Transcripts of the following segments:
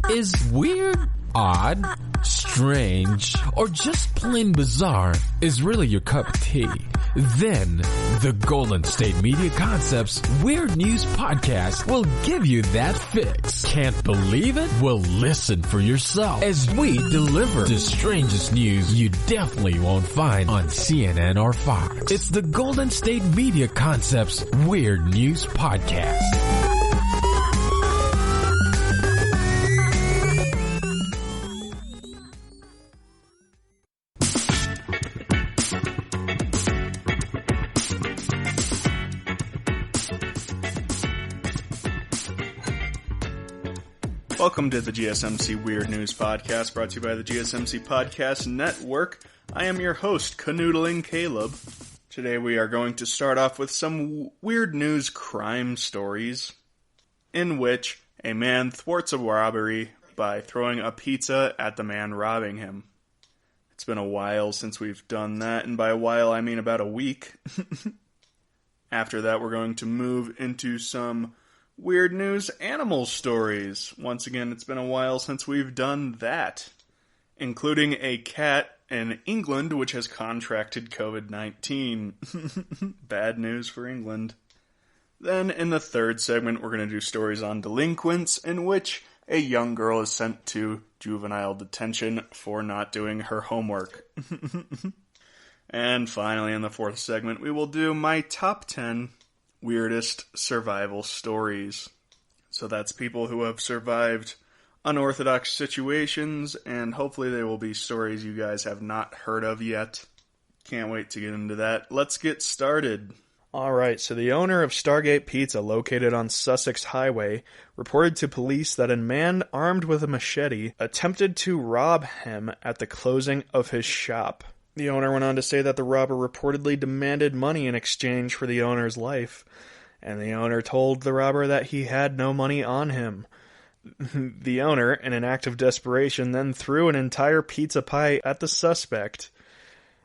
Is weird, odd, strange, or just plain bizarre is really your cup of tea? Then, the Golden State Media Concepts Weird News Podcast will give you that fix. Can't believe it? Well, listen for yourself as we deliver the strangest news you definitely won't find on CNN or Fox. It's the Golden State Media Concepts Weird News Podcast. Welcome to the GSMC Weird News Podcast, brought to you by the GSMC Podcast Network. I am your host, Canoodling Caleb. Today we are going to start off with some weird news crime stories, in which a man thwarts a robbery by throwing a pizza at the man robbing him. It's been a while since we've done that, and by a while I mean about a week. After that we're going to move into some weird news animal stories. Once again, it's been a while since we've done that, including a cat in England which has contracted COVID-19. Bad news for England. Then, in the third segment, we're going to do stories on delinquents, in which a young girl is sent to juvenile detention for not doing her homework. And finally, in the fourth segment, we will do my top 10 weirdest survival stories. So that's people who have survived unorthodox situations, and hopefully they will be stories you guys have not heard of yet. Can't wait to get into that. Let's get started. Alright, so the owner of Stargate Pizza, located on Sussex Highway, reported to police that a man armed with a machete attempted to rob him at the closing of his shop. The owner went on to say that the robber reportedly demanded money in exchange for the owner's life, and the owner told the robber that he had no money on him. The owner, in an act of desperation, then threw an entire pizza pie at the suspect,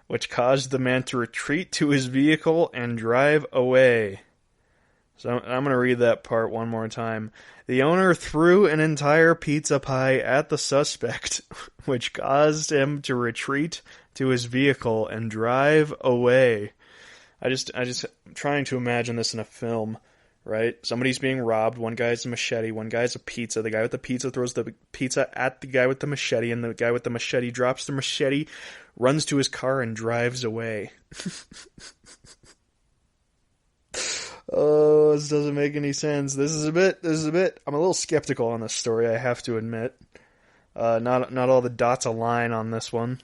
which caused the man to retreat to his vehicle and drive away. So I'm going to read that part one more time. The owner threw an entire pizza pie at the suspect, which caused him to retreat to his vehicle and drive away. I'm trying to imagine this in a film, right? Somebody's being robbed. One guy's a machete. One guy's a pizza. The guy with the pizza throws the pizza at the guy with the machete, and the guy with the machete drops the machete, runs to his car, and drives away. Oh, this doesn't make any sense. This is a bit, I'm a little skeptical on this story, I have to admit. Not all the dots align on this one.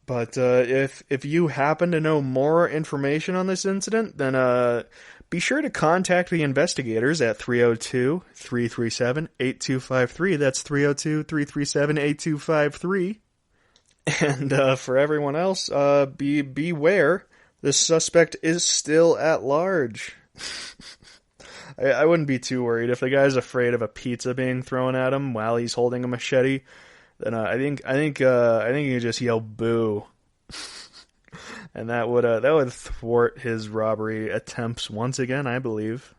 But if you happen to know more information on this incident, then be sure to contact the investigators at 302-337-8253. That's 302-337-8253. And for everyone else, beware. The suspect is still at large. I wouldn't be too worried. If the guy's afraid of a pizza being thrown at him while he's holding a machete, then I think you just yell boo, and that would thwart his robbery attempts once again, I believe.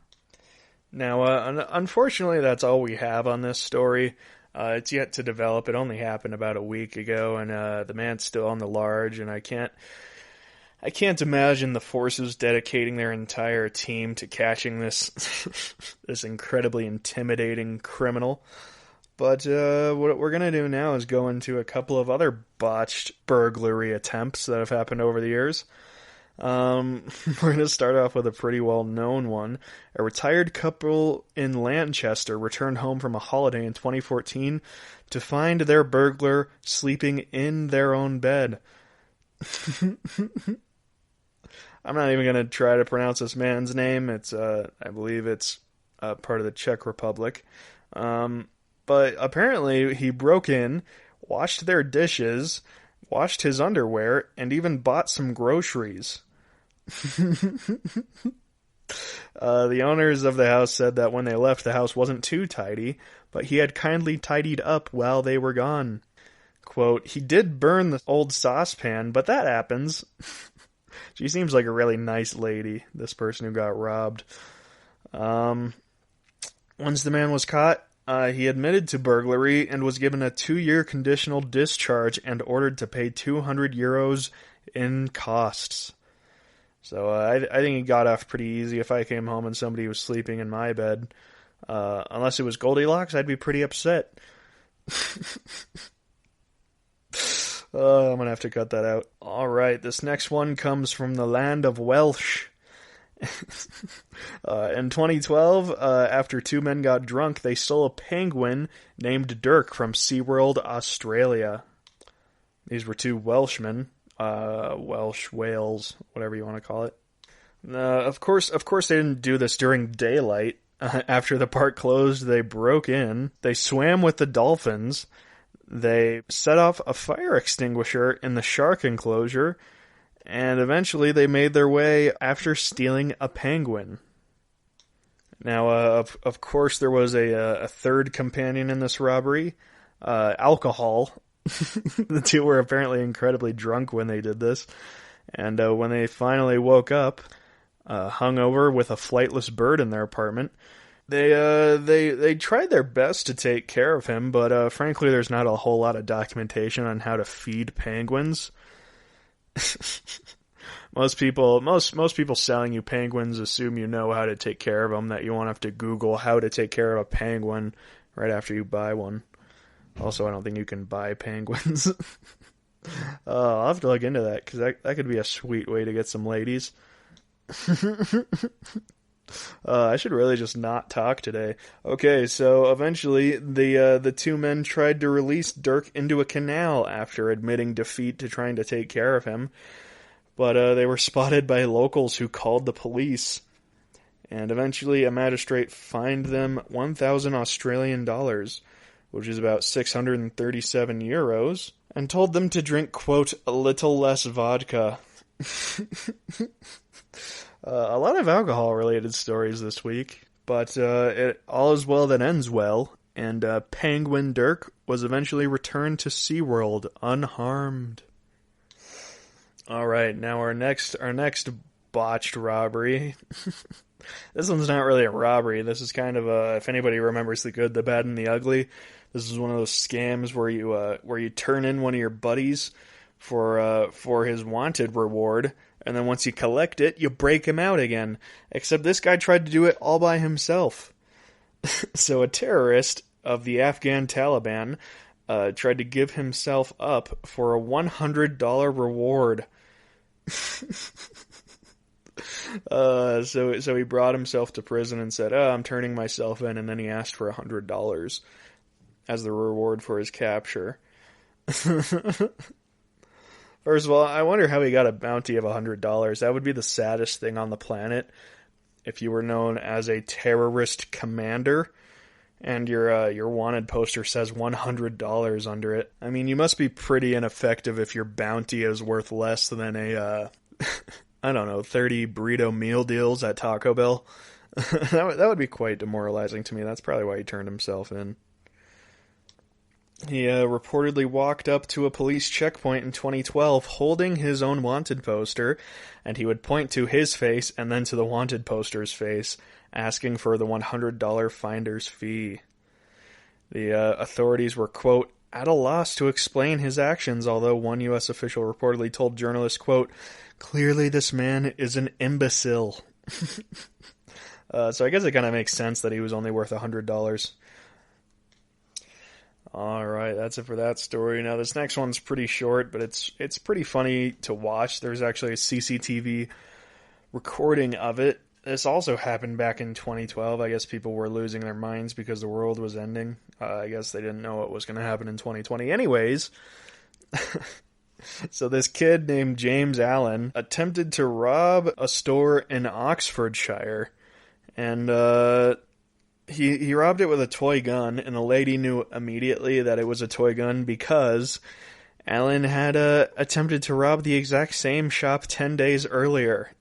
Now, unfortunately, that's all we have on this story. It's yet to develop. It only happened about a week ago, and the man's still on the large, and I can't imagine the forces dedicating their entire team to catching this this incredibly intimidating criminal. But what we're going to do now is go into a couple of other botched burglary attempts that have happened over the years. We're going to start off with a pretty well-known one. A retired couple in Lancaster returned home from a holiday in 2014 to find their burglar sleeping in their own bed. I'm not even going to try to pronounce this man's name. It's, I believe it's part of the Czech Republic. But apparently he broke in, washed their dishes, washed his underwear, and even bought some groceries. The owners of the house said that when they left, the house wasn't too tidy, but he had kindly tidied up while they were gone. Quote, he did burn the old saucepan, but that happens. She seems like a really nice lady, this person who got robbed. Once the man was caught, He admitted to burglary and was given a 2-year conditional discharge and ordered to pay €200 in costs. So I think he got off pretty easy. If I came home and somebody was sleeping in my bed, unless it was Goldilocks, I'd be pretty upset. I'm going to have to cut that out. All right, this next one comes from the land of Welsh. In 2012, after 2 men got drunk, they stole a penguin named Dirk from SeaWorld, Australia. These were 2 Welshmen, Welsh whales, whatever you want to call it. Of course, they didn't do this during daylight. After the park closed, they broke in. They swam with the dolphins. They set off a fire extinguisher in the shark enclosure. And eventually they made their way after stealing a penguin. Now, of course, there was a third companion in this robbery, alcohol. The 2 were apparently incredibly drunk when they did this. And when they finally woke up, hungover with a flightless bird in their apartment, they tried their best to take care of him, but frankly, there's not a whole lot of documentation on how to feed penguins. Most people selling you penguins assume you know how to take care of them, that you won't have to Google how to take care of a penguin right after you buy one. Also, I don't think you can buy penguins. I'll have to look into that, because that could be a sweet way to get some ladies. I should really just not talk today. Okay, so eventually the 2 men tried to release Dirk into a canal after admitting defeat to trying to take care of him. But they were spotted by locals who called the police. And eventually a magistrate fined them 1,000 Australian dollars, which is about 637 euros, and told them to drink, quote, a little less vodka. A lot of alcohol-related stories this week, but all is well that ends well, and Penguin Dirk was eventually returned to SeaWorld unharmed. All right, now our next botched robbery. This one's not really a robbery. This is kind of if anybody remembers The Good, the Bad, and the Ugly, this is one of those scams where you turn in one of your buddies for his wanted reward. And then once you collect it, you break him out again. Except this guy tried to do it all by himself. So a terrorist of the Afghan Taliban tried to give himself up for a $100 reward. So he brought himself to prison and said, I'm turning myself in. And then he asked for $100 as the reward for his capture. First of all, I wonder how he got a bounty of $100. That would be the saddest thing on the planet if you were known as a terrorist commander and your wanted poster says $100 under it. I mean, you must be pretty ineffective if your bounty is worth less than a, 30 burrito meal deals at Taco Bell. That would be quite demoralizing to me. That's probably why he turned himself in. He reportedly walked up to a police checkpoint in 2012 holding his own wanted poster, and he would point to his face and then to the wanted poster's face, asking for the $100 finder's fee. The authorities were, quote, at a loss to explain his actions, although one U.S. official reportedly told journalists, quote, clearly this man is an imbecile. So I guess it kind of makes sense that he was only worth $100. Alright, that's it for that story. Now this next one's pretty short, but it's pretty funny to watch. There's actually a CCTV recording of it. This also happened back in 2012. I guess people were losing their minds because the world was ending. I guess they didn't know what was going to happen in 2020. Anyways, so this kid named James Allen attempted to rob a store in Oxfordshire, and He robbed it with a toy gun, and the lady knew immediately that it was a toy gun because Allen had attempted to rob the exact same shop 10 days earlier.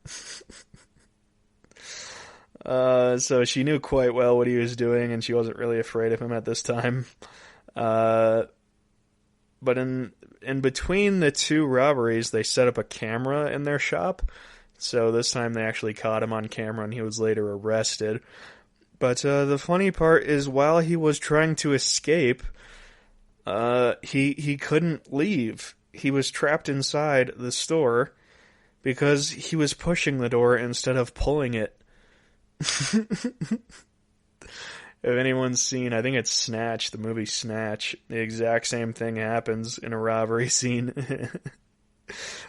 So she knew quite well what he was doing, and she wasn't really afraid of him at this time. But in between the 2 robberies, they set up a camera in their shop. So this time they actually caught him on camera, and he was later arrested. But the funny part is, while he was trying to escape, he couldn't leave. He was trapped inside the store because he was pushing the door instead of pulling it. If anyone's seen, I think it's Snatch, the movie Snatch, the exact same thing happens in a robbery scene.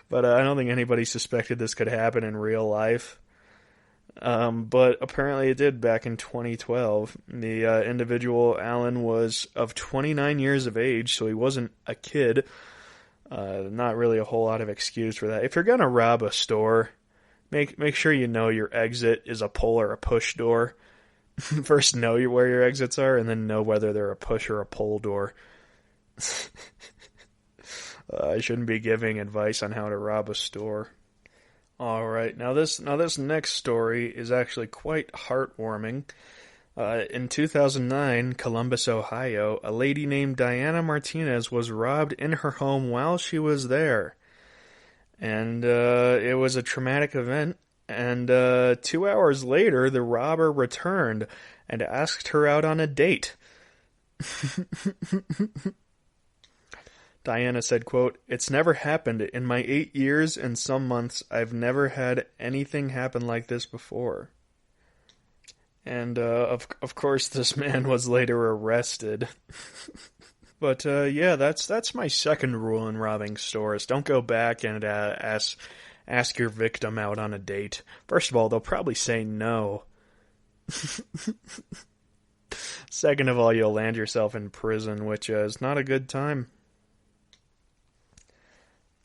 But I don't think anybody suspected this could happen in real life. But apparently it did back in 2012. The individual, Alan, was of 29 years of age, so he wasn't a kid. Not really a whole lot of excuse for that. If you're gonna rob a store, make sure you know your exit is a pull or a push door. First, know where your exits are, and then know whether they're a push or a pull door. I shouldn't be giving advice on how to rob a store. Alright, now this next story is actually quite heartwarming. In 2009, Columbus, Ohio, a lady named Diana Martinez was robbed in her home while she was there. And it was a traumatic event. And 2 hours later, the robber returned and asked her out on a date. Diana said, quote, "It's never happened. In my 8 years and some months, I've never had anything happen like this before." And, of course, this man was later arrested. But, yeah, that's my second rule in robbing stores. Don't go back and ask your victim out on a date. First of all, they'll probably say no. Second of all, you'll land yourself in prison, which is not a good time.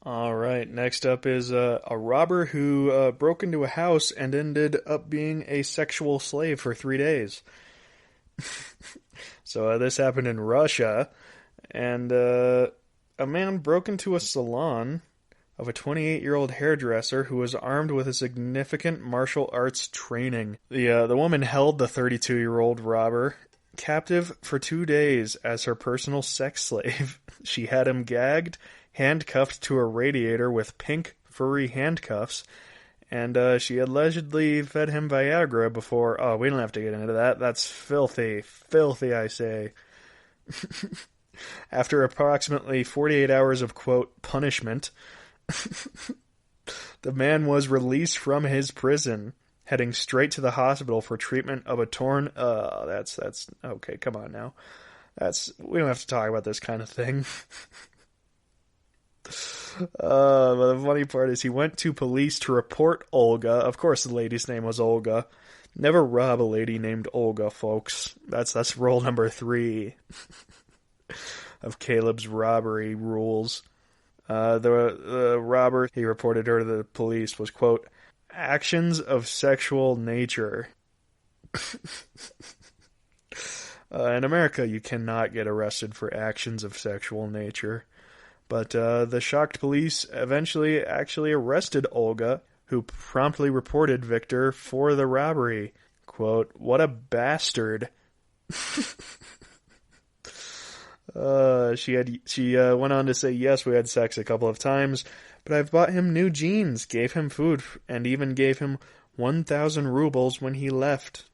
Alright, next up is a robber who broke into a house and ended up being a sexual slave for 3 days. So this happened in Russia, and a man broke into a salon of a 28-year-old hairdresser who was armed with a significant martial arts training. The woman held the 32-year-old robber captive for 2 days as her personal sex slave. She had him gagged, handcuffed to a radiator with pink, furry handcuffs, and she allegedly fed him Viagra before... Oh, we don't have to get into that. That's filthy. Filthy, I say. After approximately 48 hours of, quote, punishment, the man was released from his prison, heading straight to the hospital for treatment of a torn... that's... Okay, come on now. We don't have to talk about this kind of thing. But the funny part is he went to police to report Olga. Of course the lady's name was Olga. Never rob a lady named Olga, folks. That's rule number 3 of Caleb's robbery rules. The robber, he reported her to the police, was, quote, actions of sexual nature. In America, you cannot get arrested for actions of sexual nature. But the shocked police eventually actually arrested Olga, who promptly reported Victor for the robbery. Quote, "What a bastard." She went on to say, "Yes, we had sex a couple of times, but I've bought him new jeans, gave him food, and even gave him 1,000 rubles when he left."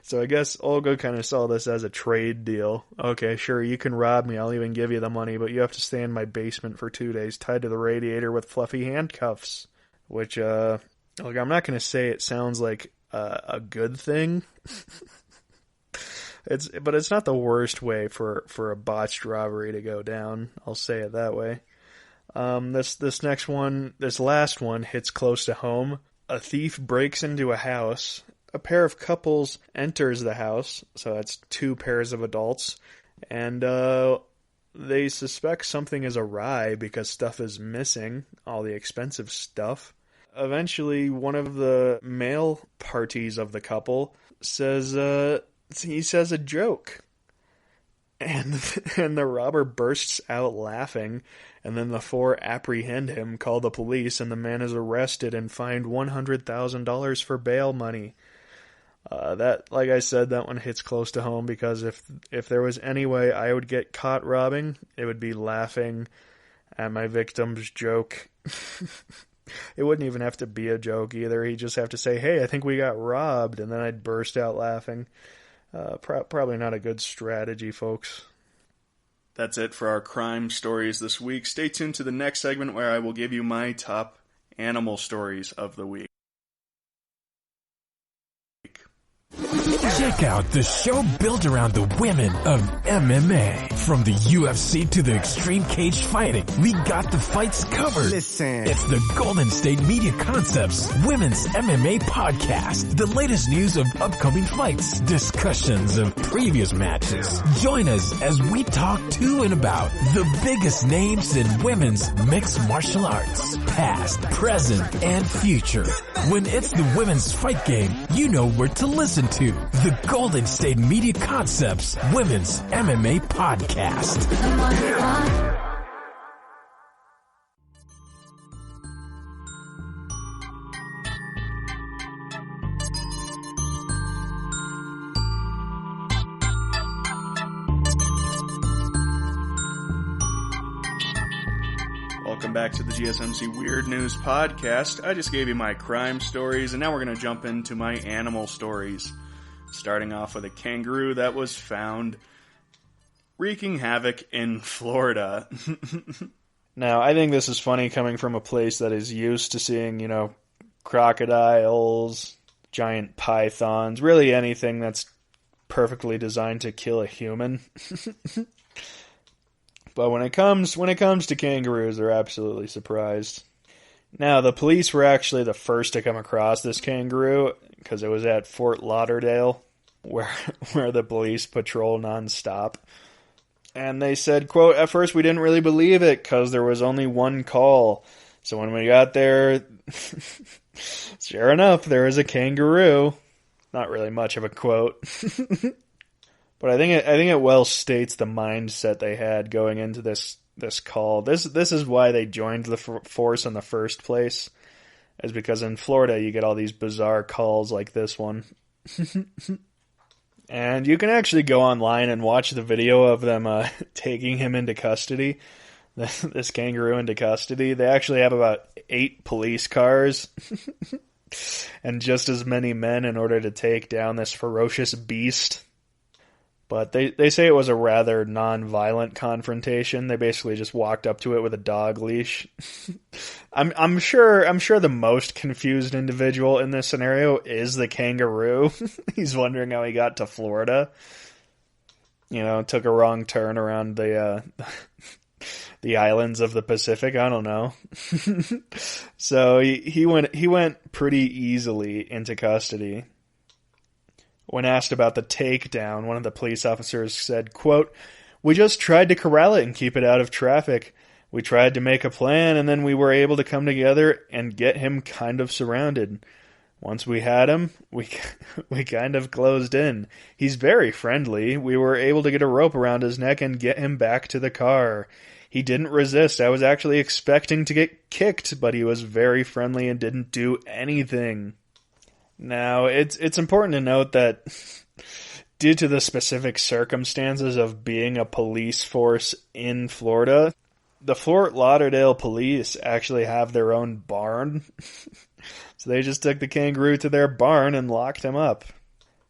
So I guess Olga kind of saw this as a trade deal. Okay, sure, you can rob me, I'll even give you the money, but you have to stay in my basement for 2 days tied to the radiator with fluffy handcuffs. Which, look, I'm not going to say it sounds like a good thing. But it's not the worst way for a botched robbery to go down. I'll say it that way. This last one hits close to home. A thief breaks into a house. A pair of couples enters the house, so that's 2 pairs of adults, and they suspect something is awry because stuff is missing, all the expensive stuff. Eventually, one of the male parties of the couple says a joke, and the robber bursts out laughing, and then the 4 apprehend him, call the police, and the man is arrested and fined $100,000 for bail money. That, like I said, that one hits close to home because if there was any way I would get caught robbing, it would be laughing at my victim's joke. It wouldn't even have to be a joke either. He'd just have to say, hey, I think we got robbed, and then I'd burst out laughing. Probably not a good strategy, folks. That's it for our crime stories this week. Stay tuned to the next segment where I will give you my top animal stories of the week. Check out the show built around the women of MMA. From the UFC to the extreme cage fighting, we got the fights covered. Listen. It's the Golden State Media Concepts Women's MMA Podcast. The latest news of upcoming fights, discussions of previous matches. Join us as we talk to and about the biggest names in women's mixed martial arts. Past, present, and future. When it's the women's fight game, you know where to listen to. The Golden State Media Concepts Women's MMA Podcast. Welcome back to the GSMC Weird News Podcast. I just gave you my crime stories, and now we're going to jump into my animal stories. Starting off with a kangaroo that was found wreaking havoc in Florida. Now, I think this is funny coming from a place that is used to seeing, crocodiles, giant pythons, really anything that's perfectly designed to kill a human. But when it comes to kangaroos, they're absolutely surprised. Now, the police were actually the first to come across this kangaroo because it was at Fort Lauderdale, where the police patrol nonstop. And they said, quote, at first we didn't really believe it because there was only one call. So when we got there, sure enough, there was a kangaroo. Not really much of a quote. But I think it well states the mindset they had going into this call. This is why they joined the force in the first place, is because in Florida you get all these bizarre calls like this one. And you can actually go online and watch the video of them taking him into custody, this kangaroo into custody. They actually have about 8 police cars and just as many men in order to take down this ferocious beast. But they say it was a rather non-violent confrontation. They basically just walked up to it with a dog leash. I'm sure the most confused individual in this scenario is the kangaroo. He's wondering how he got to Florida. Took a wrong turn around the islands of the Pacific. I don't know. So he went pretty easily into custody. When asked about the takedown, one of the police officers said, quote, we just tried to corral it and keep it out of traffic. We tried to make a plan, and then we were able to come together and get him kind of surrounded. Once we had him, we kind of closed in. He's very friendly. We were able to get a rope around his neck and get him back to the car. He didn't resist. I was actually expecting to get kicked, but he was very friendly and didn't do anything. Now, it's important to note that due to the specific circumstances of being a police force in Florida, the Fort Lauderdale police actually have their own barn. So they just took the kangaroo to their barn and locked him up.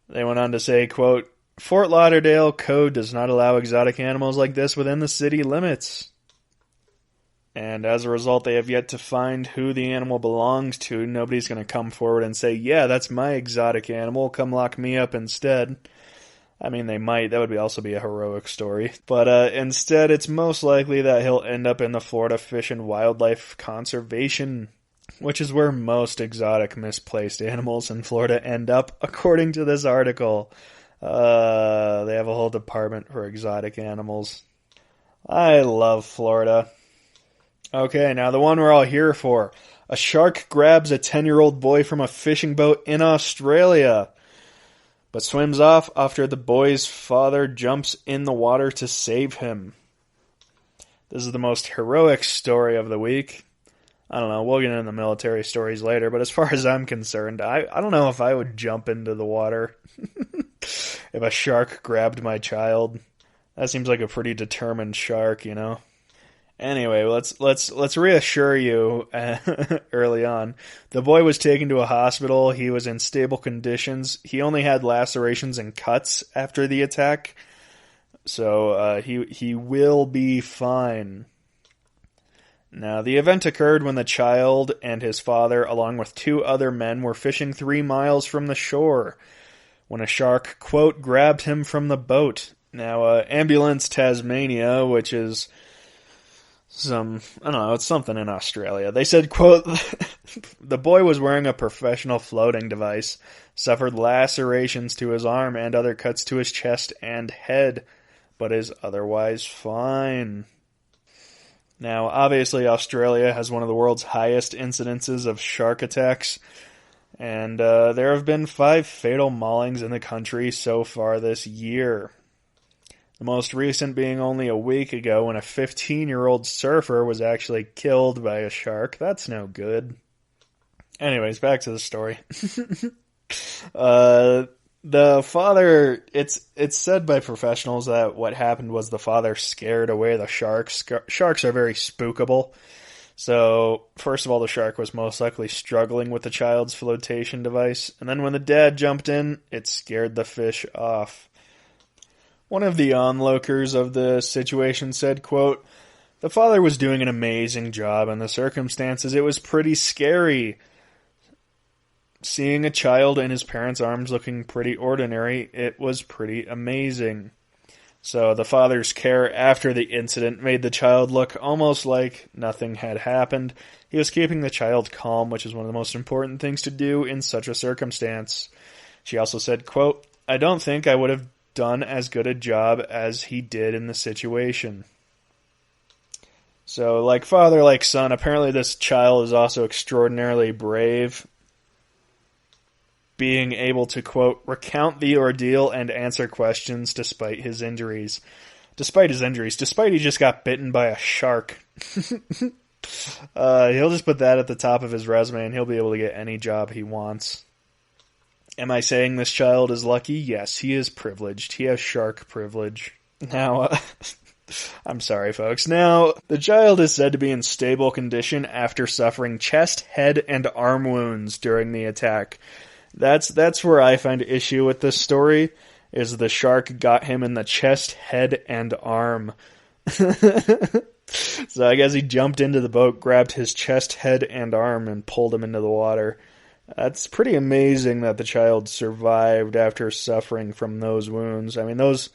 They went on to say, quote, Fort Lauderdale code does not allow exotic animals like this within the city limits. And as a result, they have yet to find who the animal belongs to. Nobody's going to come forward and say, yeah, that's my exotic animal. Come lock me up instead. I mean, they might. That would also be a heroic story. But instead, it's most likely that he'll end up in the Florida Fish and Wildlife Conservation, which is where most exotic misplaced animals in Florida end up, according to this article. They have a whole department for exotic animals. I love Florida. Okay, now the one we're all here for. A shark grabs a 10-year-old boy from a fishing boat in Australia, but swims off after the boy's father jumps in the water to save him. This is the most heroic story of the week. I don't know, we'll get into the military stories later, but as far as I'm concerned, I don't know if I would jump into the water if a shark grabbed my child. That seems like a pretty determined shark, Anyway, let's reassure you early on. The boy was taken to a hospital. He was in stable conditions. He only had lacerations and cuts after the attack, so he will be fine. Now, the event occurred when the child and his father, along with 2 other men, were fishing 3 miles from the shore when a shark, quote, grabbed him from the boat. Now, Ambulance Tasmania, which is I don't know, it's something in Australia. They said, quote, the boy was wearing a professional floating device, suffered lacerations to his arm and other cuts to his chest and head, but is otherwise fine. Now, obviously, Australia has one of the world's highest incidences of shark attacks, and there have been 5 fatal maulings in the country so far this year. The most recent being only a week ago when a 15-year-old surfer was actually killed by a shark. That's no good. Anyways, back to the story. The father, it's said by professionals that what happened was the father scared away the sharks. Sharks are very spookable. So, first of all, the shark was most likely struggling with the child's flotation device. And then when the dad jumped in, it scared the fish off. One of the onlookers of the situation said, quote, the father was doing an amazing job in the circumstances. It was pretty scary. Seeing a child in his parents' arms looking pretty ordinary, it was pretty amazing. So the father's care after the incident made the child look almost like nothing had happened. He was keeping the child calm, which is one of the most important things to do in such a circumstance. She also said, quote, I don't think I would have done as good a job as he did in the situation. So, like father, like son, apparently this child is also extraordinarily brave, being able to, quote, recount the ordeal and answer questions despite his injuries. Despite he just got bitten by a shark. He'll just put that at the top of his resume and he'll be able to get any job he wants. Am I saying this child is lucky? Yes, he is privileged. He has shark privilege. Now, I'm sorry, folks. Now, the child is said to be in stable condition after suffering chest, head, and arm wounds during the attack. That's where I find issue with this story, is the shark got him in the chest, head, and arm. So I guess he jumped into the boat, grabbed his chest, head, and arm, and pulled him into the water. That's pretty amazing that the child survived after suffering from those wounds. I mean, those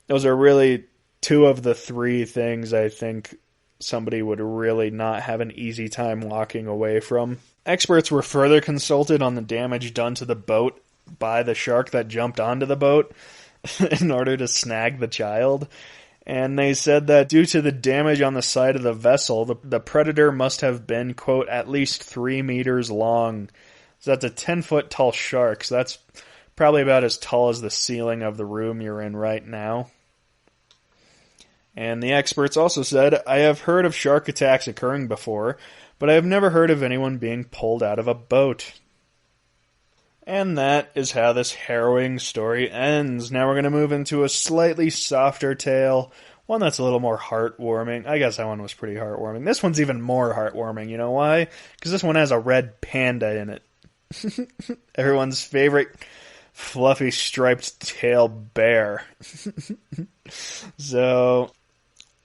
are really 2 of the 3 things I think somebody would really not have an easy time walking away from. Experts were further consulted on the damage done to the boat by the shark that jumped onto the boat in order to snag the child. And they said that due to the damage on the side of the vessel, the predator must have been, quote, at least 3 meters long. So that's a 10-foot tall shark. So that's probably about as tall as the ceiling of the room you're in right now. And the experts also said, I have heard of shark attacks occurring before, but I have never heard of anyone being pulled out of a boat. And that is how this harrowing story ends. Now we're going to move into a slightly softer tale, one that's a little more heartwarming. I guess that one was pretty heartwarming. This one's even more heartwarming. You know why? Because this one has a red panda in it. Everyone's favorite fluffy striped tail bear. So,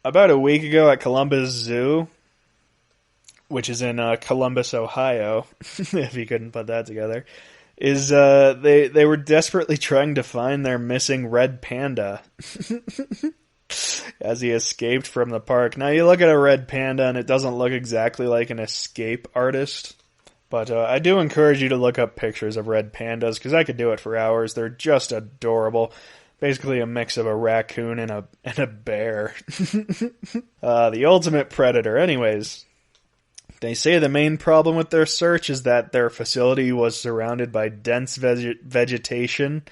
about a week ago at Columbus Zoo, which is in Columbus, Ohio, if you couldn't put that together, is they were desperately trying to find their missing red panda as he escaped from the park. Now, you look at a red panda and it doesn't look exactly like an escape artist. But I do encourage you to look up pictures of red pandas, because I could do it for hours. They're just adorable. Basically a mix of a raccoon and a bear. The ultimate predator. Anyways, they say the main problem with their search is that their facility was surrounded by dense vegetation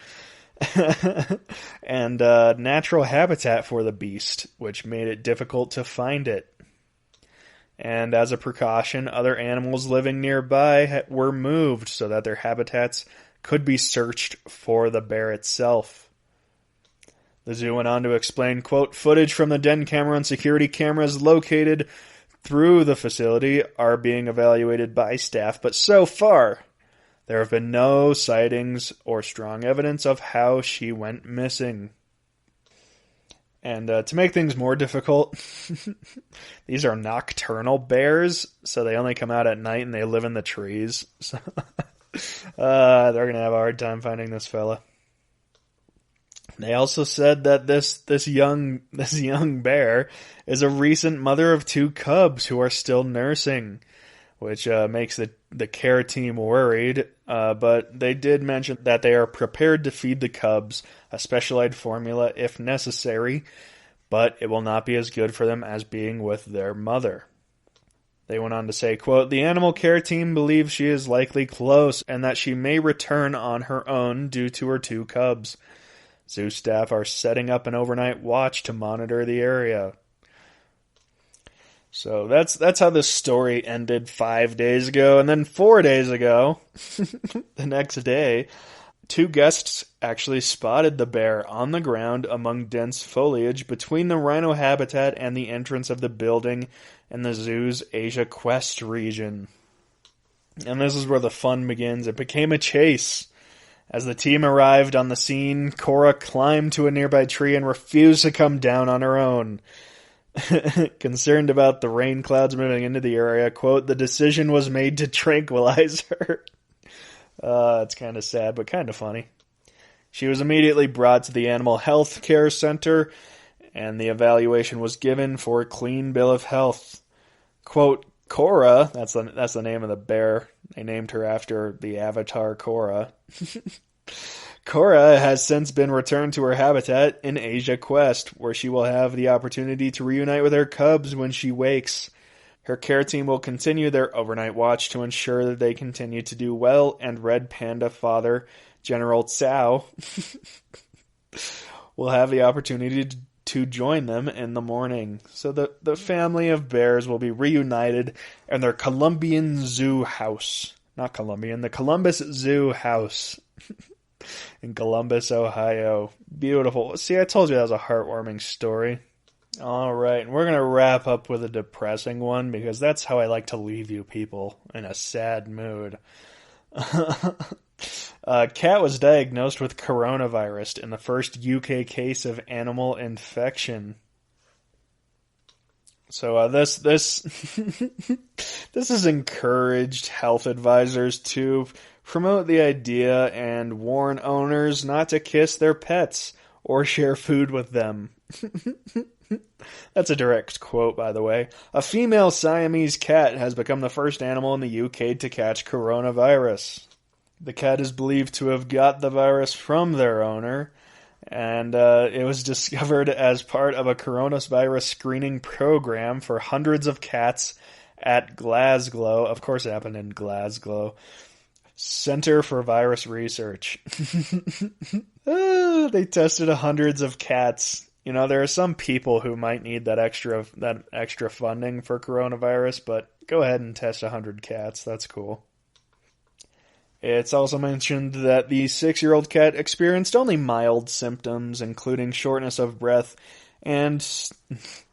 and natural habitat for the beast, which made it difficult to find it. And as a precaution, other animals living nearby were moved so that their habitats could be searched for the bear itself. The zoo went on to explain, quote, footage from the den camera and security cameras located through the facility are being evaluated by staff, but so far there have been no sightings or strong evidence of how she went missing. And to make things more difficult, these are nocturnal bears, so they only come out at night and they live in the trees. So they're going to have a hard time finding this fella. They also said that this young bear is a recent mother of 2 cubs who are still nursing, which makes the care team worried. But they did mention that they are prepared to feed the cubs a specialized formula if necessary, but it will not be as good for them as being with their mother. They went on to say, quote, the animal care team believes she is likely close and that she may return on her own due to her 2 cubs. Zoo staff are setting up an overnight watch to monitor the area. So that's how this story ended 5 days ago. And then 4 days ago, the next day, 2 guests actually spotted the bear on the ground among dense foliage between the rhino habitat and the entrance of the building in the zoo's Asia Quest region. And this is where the fun begins. It became a chase. As the team arrived on the scene, Cora climbed to a nearby tree and refused to come down on her own. Concerned about the rain clouds moving into the area, quote, the decision was made to tranquilize her. It's kind of sad, but kind of funny. She was immediately brought to the Animal Health Care Center, and the evaluation was given for a clean bill of health. Quote, Cora, that's the name of the bear. They named her after the avatar Cora. Cora has since been returned to her habitat in Asia Quest, where she will have the opportunity to reunite with her cubs when she wakes. Her care team will continue their overnight watch to ensure that they continue to do well, and Red Panda father, General Tsao, will have the opportunity to join them in the morning. So the family of bears will be reunited in their Columbian Zoo house. Not Columbian, the Columbus Zoo house in Columbus, Ohio. Beautiful. See, I told you that was a heartwarming story. All right, and we're going to wrap up with a depressing one because that's how I like to leave you people, in a sad mood. A cat was diagnosed with coronavirus in the first UK case of animal infection. So this has encouraged health advisors to promote the idea and warn owners not to kiss their pets or share food with them. That's a direct quote, by the way. A female Siamese cat has become the first animal in the UK to catch coronavirus. The cat is believed to have got the virus from their owner, and it was discovered as part of a coronavirus screening program for hundreds of cats at Glasgow. Of course it happened in Glasgow. Center for Virus Research. They tested hundreds of cats. You know, there are some people who might need that extra funding for coronavirus, but go ahead and test 100 cats. That's cool. It's also mentioned that the 6-year-old cat experienced only mild symptoms, including shortness of breath and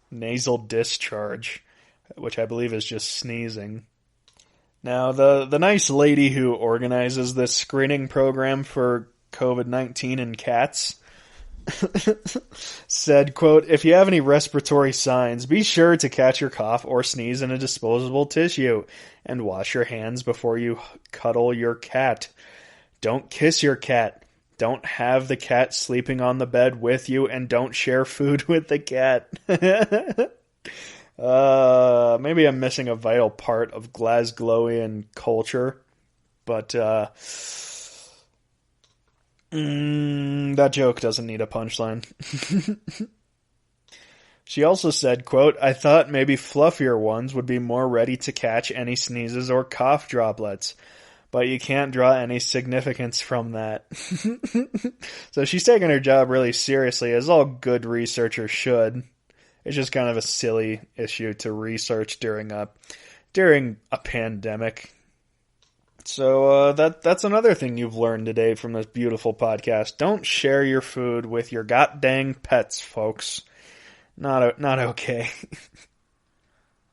nasal discharge, which I believe is just sneezing. Now, the nice lady who organizes this screening program for COVID-19 in cats said, quote, if you have any respiratory signs, be sure to catch your cough or sneeze in a disposable tissue and wash your hands before you cuddle your cat. Don't kiss your cat. Don't have the cat sleeping on the bed with you, and don't share food with the cat. Maybe I'm missing a vital part of Glasgowian culture, but that joke doesn't need a punchline. She also said, quote, I thought maybe fluffier ones would be more ready to catch any sneezes or cough droplets, but you can't draw any significance from that. So she's taking her job really seriously, as all good researchers should. It's just kind of a silly issue to research during a pandemic. So that's another thing you've learned today from this beautiful podcast. Don't share your food with your god-dang pets, folks. Not okay.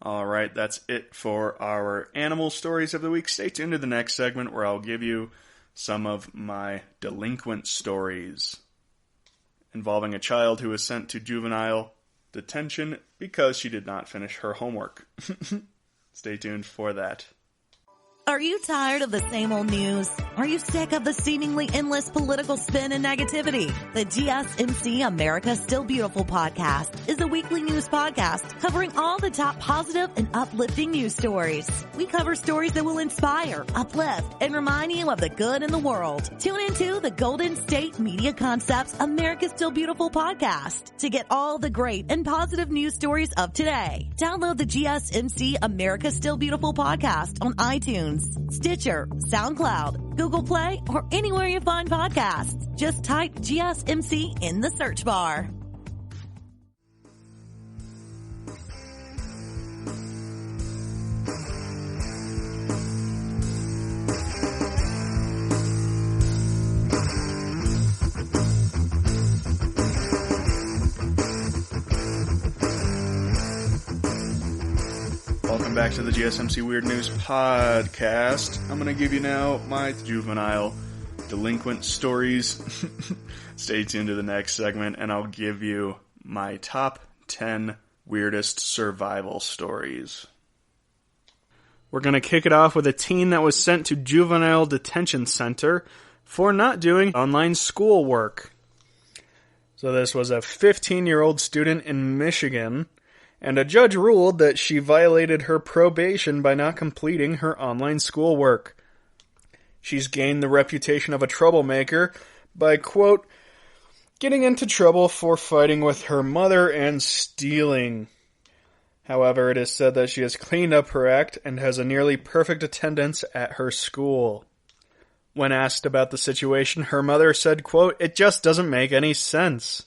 All right, that's it for our animal stories of the week. Stay tuned to the next segment where I'll give you some of my delinquent stories involving a child who was sent to juvenile detention because she did not finish her homework. Stay tuned for that. Are you tired of the same old news? Are you sick of the seemingly endless political spin and negativity? The GSMC America's Still Beautiful podcast is a weekly news podcast covering all the top positive and uplifting news stories. We cover stories that will inspire, uplift, and remind you of the good in the world. Tune into the Golden State Media Concepts America's Still Beautiful podcast to get all the great and positive news stories of today. Download the GSMC America's Still Beautiful podcast on iTunes, Stitcher, SoundCloud, Google Play, or anywhere you find podcasts. Just type GSMC in the search bar. Welcome back to the GSMC Weird News Podcast. I'm going to give you now my juvenile delinquent stories. Stay tuned to the next segment and I'll give you my top 10 weirdest survival stories. We're going to kick it off with a teen that was sent to juvenile detention center for not doing online schoolwork. So this was a 15-year-old student in Michigan, and a judge ruled that she violated her probation by not completing her online schoolwork. She's gained the reputation of a troublemaker by, quote, getting into trouble for fighting with her mother and stealing. However, it is said that she has cleaned up her act and has a nearly perfect attendance at her school. When asked about the situation, her mother said, quote, "It just doesn't make any sense."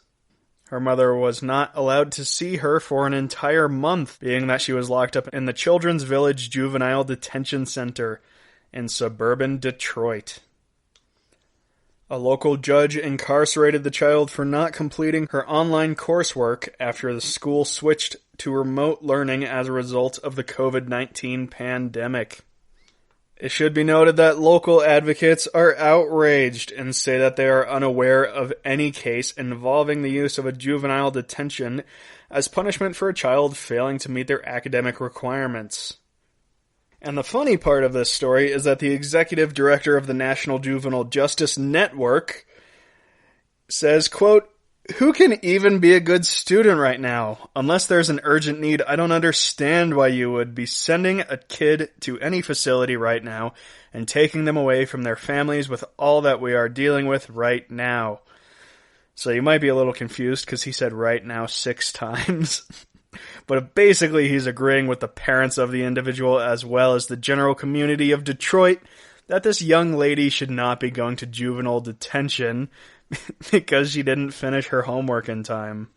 Her mother was not allowed to see her for an entire month, being that she was locked up in the Children's Village Juvenile Detention Center in suburban Detroit. A local judge incarcerated the child for not completing her online coursework after the school switched to remote learning as a result of the COVID-19 pandemic. It should be noted that local advocates are outraged and say that they are unaware of any case involving the use of a juvenile detention as punishment for a child failing to meet their academic requirements. And the funny part of this story is that the executive director of the National Juvenile Justice Network says, quote, "Who can even be a good student right now? Unless there's an urgent need, I don't understand why you would be sending a kid to any facility right now and taking them away from their families with all that we are dealing with right now." So you might be a little confused because he said right now 6 times. But basically he's agreeing with the parents of the individual as well as the general community of Detroit that this young lady should not be going to juvenile detention because she didn't finish her homework in time.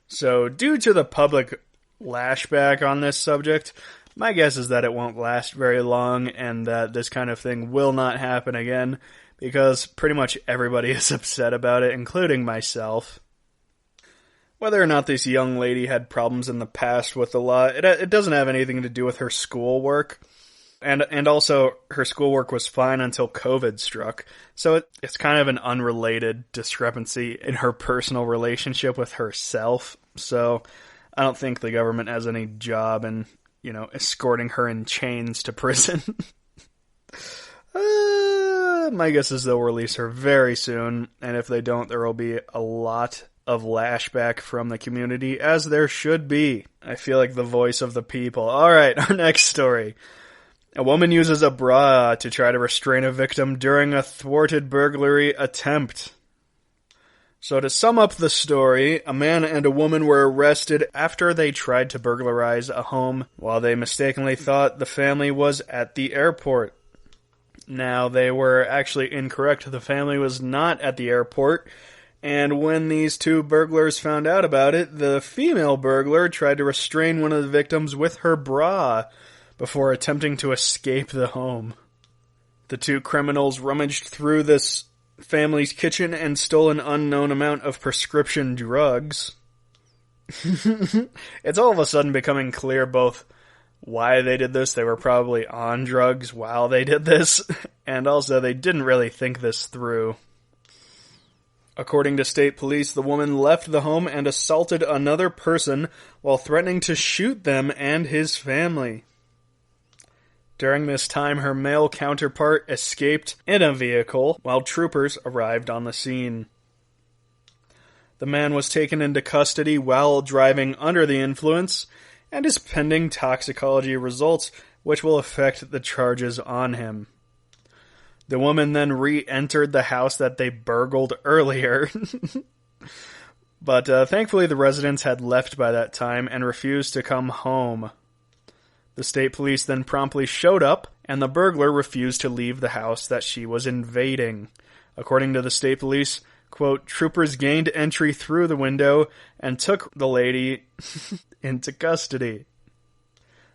So, due to the public lashback on this subject, my guess is that it won't last very long and that this kind of thing will not happen again because pretty much everybody is upset about it, including myself. Whether or not this young lady had problems in the past with the law, it doesn't have anything to do with her schoolwork. And also, her schoolwork was fine until COVID struck. So it's kind of an unrelated discrepancy in her personal relationship with herself. So I don't think the government has any job in, escorting her in chains to prison. My guess is they'll release her very soon. And if they don't, there will be a lot of lashback from the community, as there should be. I feel like the voice of the people. All right, our next story. A woman uses a bra to try to restrain a victim during a thwarted burglary attempt. So to sum up the story, a man and a woman were arrested after they tried to burglarize a home while they mistakenly thought the family was at the airport. Now, they were actually incorrect. The family was not at the airport, and when these two burglars found out about it, the female burglar tried to restrain one of the victims with her bra before attempting to escape the home. The two criminals rummaged through this family's kitchen and stole an unknown amount of prescription drugs. It's all of a sudden becoming clear both why they did this. They were probably on drugs while they did this, and also they didn't really think this through. According to state police, the woman left the home and assaulted another person while threatening to shoot them and his family. During this time, her male counterpart escaped in a vehicle while troopers arrived on the scene. The man was taken into custody while driving under the influence and is pending toxicology results, which will affect the charges on him. The woman then re-entered the house that they burgled earlier. But thankfully the residents had left by that time and refused to come home. The state police then promptly showed up, and the burglar refused to leave the house that she was invading. According to the state police, quote, troopers gained entry through the window and took the lady into custody.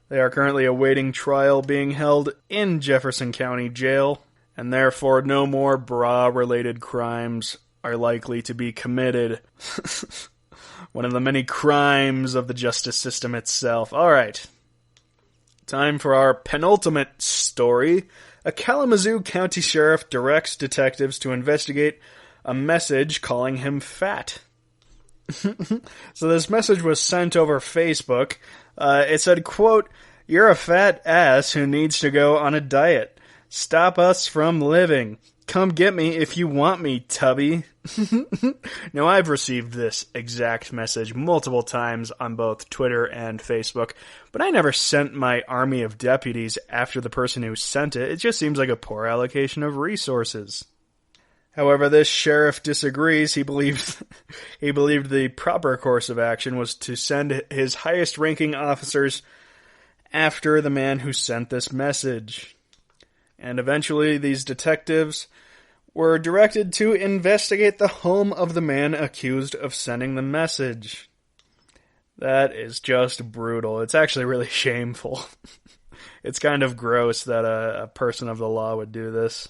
They are currently awaiting trial being held in Jefferson County Jail, and therefore no more bra-related crimes are likely to be committed. One of the many crimes of the justice system itself. Alright. Time for our penultimate story. A Kalamazoo County Sheriff directs detectives to investigate a message calling him fat. So this message was sent over Facebook. It said, quote, "You're a fat ass who needs to go on a diet. Stop us from living. Come get me if you want me, Tubby." Now, I've received this exact message multiple times on both Twitter and Facebook, but I never sent my army of deputies after the person who sent it. It just seems like a poor allocation of resources. However, this sheriff disagrees. He believed the proper course of action was to send his highest-ranking officers after the man who sent this message. And eventually, these detectives were directed to investigate the home of the man accused of sending the message. That is just brutal. It's actually really shameful. It's kind of gross that a person of the law would do this.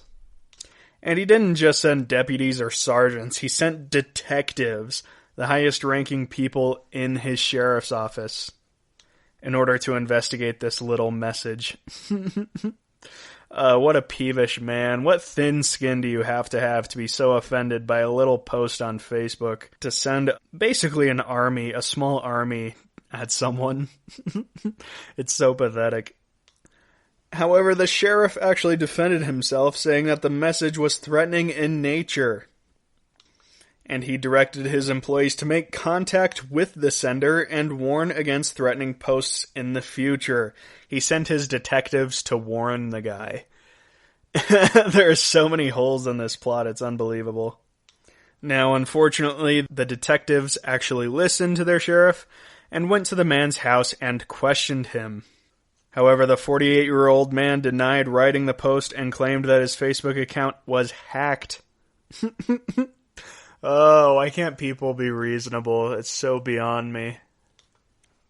And he didn't just send deputies or sergeants, he sent detectives, the highest-ranking people in his sheriff's office, in order to investigate this little message. What a peevish man. What thin skin do you have to be so offended by a little post on Facebook to send basically an army, a small army, at someone? It's so pathetic. However, the sheriff actually defended himself, saying that the message was threatening in nature. And he directed his employees to make contact with the sender and warn against threatening posts in the future. He sent his detectives to warn the guy. There are so many holes in this plot, it's unbelievable. Now, unfortunately, the detectives actually listened to their sheriff and went to the man's house and questioned him. However, the 48-year-old man denied writing the post and claimed that his Facebook account was hacked. Oh, why can't people be reasonable? It's so beyond me.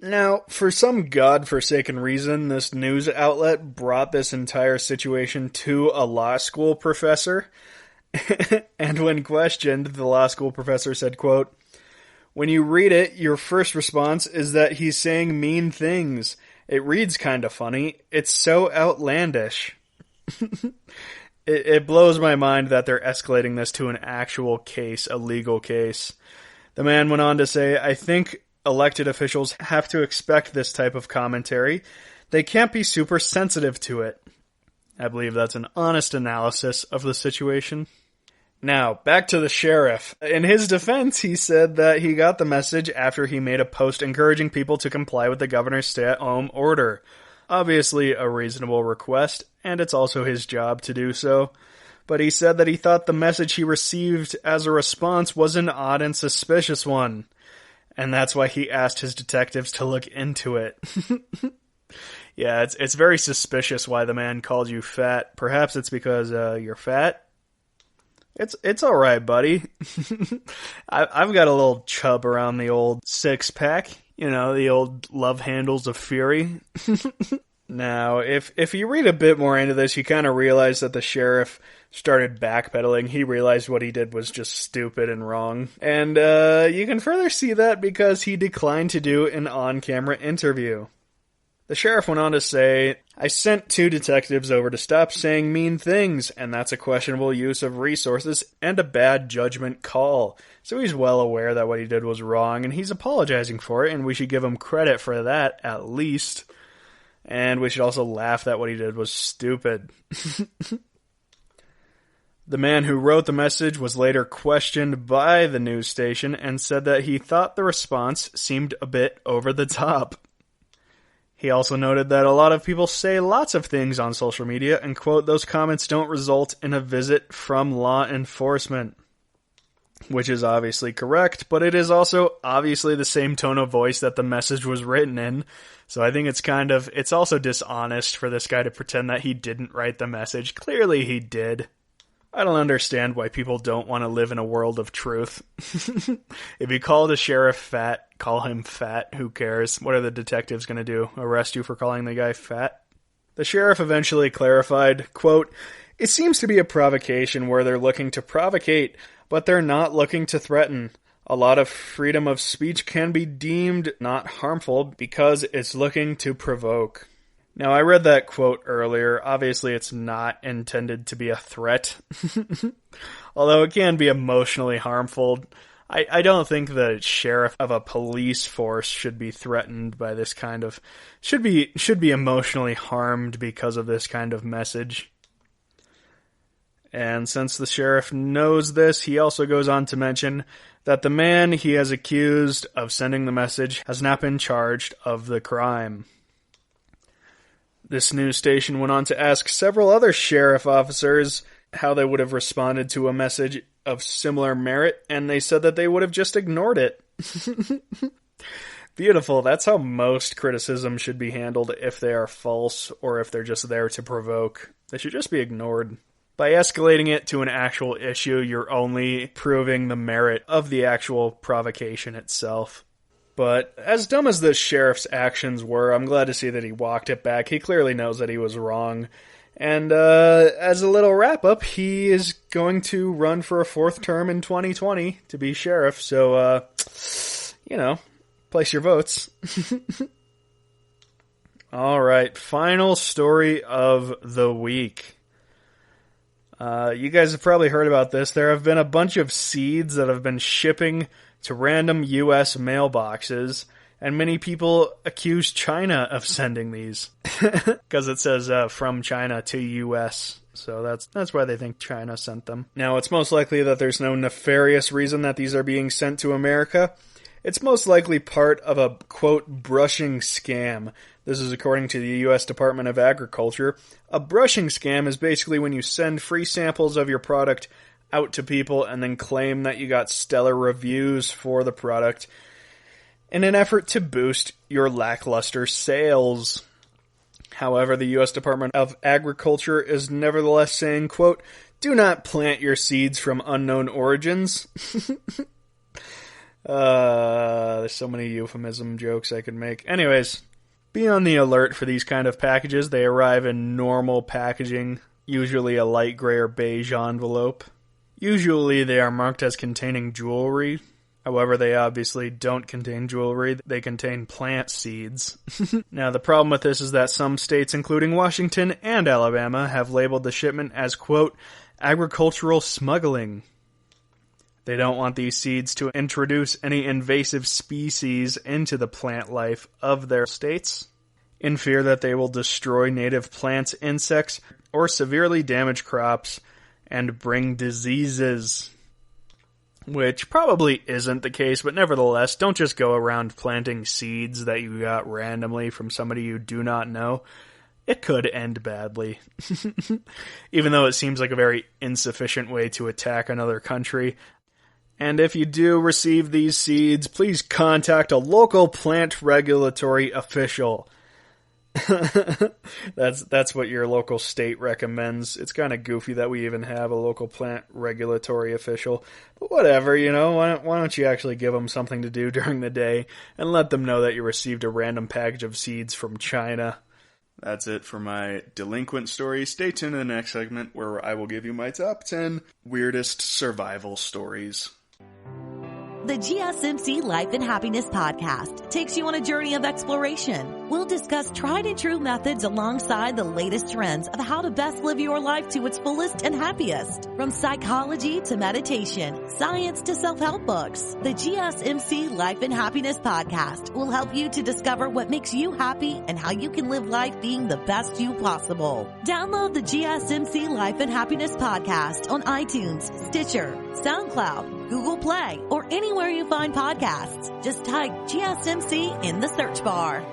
Now, for some godforsaken reason, this news outlet brought this entire situation to a law school professor. And when questioned, the law school professor said, quote, "When you read it, your first response is that he's saying mean things. It reads kind of funny. It's so outlandish." It blows my mind that they're escalating this to an actual case, a legal case. The man went on to say, "I think elected officials have to expect this type of commentary. They can't be super sensitive to it." I believe that's an honest analysis of the situation. Now, back to the sheriff. In his defense, he said that he got the message after he made a post encouraging people to comply with the governor's stay-at-home order. Obviously a reasonable request, and it's also his job to do so. But he said that he thought the message he received as a response was an odd and suspicious one. And that's why he asked his detectives to look into it. Yeah, it's very suspicious why the man called you fat. Perhaps it's because you're fat? It's alright, buddy. I've got a little chub around the old six-pack. You know, the old love handles of fury. Now, if you read a bit more into this, you kind of realize that the sheriff started backpedaling. He realized what he did was just stupid and wrong. And you can further see that because he declined to do an on-camera interview. The sheriff went on to say, "I sent 2 detectives over to stop saying mean things, and that's a questionable use of resources and a bad judgment call." So he's well aware that what he did was wrong, and he's apologizing for it, and we should give him credit for that, at least. And we should also laugh that what he did was stupid. The man who wrote the message was later questioned by the news station and said that he thought the response seemed a bit over the top. He also noted that a lot of people say lots of things on social media and, quote, "those comments don't result in a visit from law enforcement." Which is obviously correct, but it is also obviously the same tone of voice that the message was written in. So I think it's also dishonest for this guy to pretend that he didn't write the message. Clearly he did. I don't understand why people don't want to live in a world of truth. If you call the sheriff fat, call him fat. Who cares? What are the detectives going to do? Arrest you for calling the guy fat? The sheriff eventually clarified, quote, "It seems to be a provocation where they're looking to provocate, but they're not looking to threaten. A lot of freedom of speech can be deemed not harmful because it's looking to provoke." Now, I read that quote earlier. Obviously, it's not intended to be a threat. Although it can be emotionally harmful. I don't think the sheriff of a police force should be threatened by this kind of... Should be emotionally harmed because of this kind of message. And since the sheriff knows this, he also goes on to mention that the man he has accused of sending the message has not been charged of the crime. This news station went on to ask several other sheriff officers how they would have responded to a message of similar merit, and they said that they would have just ignored it. Beautiful. That's how most criticism should be handled if they are false or if they're just there to provoke. They should just be ignored. By escalating it to an actual issue, you're only proving the merit of the actual provocation itself. But as dumb as the sheriff's actions were, I'm glad to see that he walked it back. He clearly knows that he was wrong. And as a little wrap-up, he is going to run for a 4th term in 2020 to be sheriff. So, place your votes. All right, final story of the week. You guys have probably heard about this. There have been a bunch of seeds that have been shipping to random U.S. mailboxes, and many people accuse China of sending these because it says from China to U.S. So that's why they think China sent them. Now, it's most likely that there's no nefarious reason that these are being sent to America. It's most likely part of a, quote, brushing scam. This is according to the U.S. Department of Agriculture. A brushing scam is basically when you send free samples of your product out to people and then claim that you got stellar reviews for the product in an effort to boost your lackluster sales. However, the U.S. Department of Agriculture is nevertheless saying, quote, "Do not plant your seeds from unknown origins." There's so many euphemism jokes I could make. Anyways, be on the alert for these kind of packages. They arrive in normal packaging, usually a light gray or beige envelope. Usually they are marked as containing jewelry. However, they obviously don't contain jewelry. They contain plant seeds. Now, the problem with this is that some states, including Washington and Alabama, have labeled the shipment as, quote, agricultural smuggling. They don't want these seeds to introduce any invasive species into the plant life of their states, in fear that they will destroy native plants, insects, or severely damage crops and bring diseases. Which probably isn't the case, but nevertheless, don't just go around planting seeds that you got randomly from somebody you do not know. It could end badly. Even though it seems like a very insufficient way to attack another country. And if you do receive these seeds, please contact a local plant regulatory official. That's what your local state recommends. It's kind of goofy that we even have a local plant regulatory official. But whatever, why don't you actually give them something to do during the day and let them know that you received a random package of seeds from China. That's it for my delinquent story. Stay tuned to the next segment where I will give you my top 10 weirdest survival stories. The GSMC Life and Happiness Podcast takes you on a journey of exploration. We'll discuss tried and true methods alongside the latest trends of how to best live your life to its fullest and happiest. From psychology to meditation, science to self-help books, the GSMC Life and Happiness Podcast will help you to discover what makes you happy and how you can live life being the best you possible. Download the GSMC Life and Happiness Podcast on iTunes, Stitcher, SoundCloud, Google Play, or anywhere you find podcasts. Just type GSMC in the search bar.